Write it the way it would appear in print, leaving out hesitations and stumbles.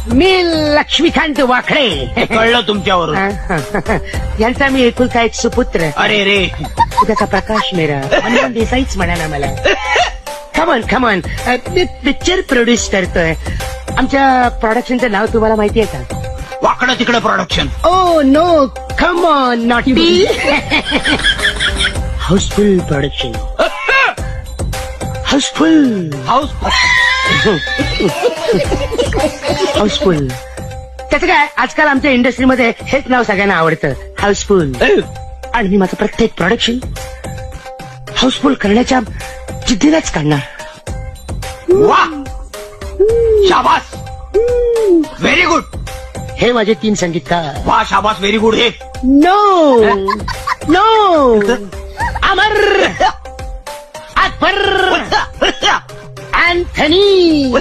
मी लक्ष्मीकांत वाखळे. कळलं तुमच्यावरून. यांचा मी एकुलता एक सुपुत्र. अरे रे, त्याचा प्रकाश मेरा मनमोहन देसाईच म्हणाला मला. खमन मी पिक्चर प्रोड्यूस करतोय. आमच्या प्रोडक्शनचं नाव तुम्हाला माहिती आहे का? वाकडं तिकडं production. Oh no, come on, naughty. Housefull production. Housefull. Housefull. त्याचं काय, आजकाल आमच्या इंडस्ट्रीमध्ये हेच नाव सगळ्यांना आवडतं, हाऊसफुल. आणि मी माझं प्रत्येक प्रोडक्शन हाऊसफुल करण्याच्या जिद्दीनेच काढणार. वा, शाबास, व्हेरी गुड. हे माझे 3 संगीतकार. वा, शाबास, व्हेरी गुड. हे नो अमर अकबर अँथनी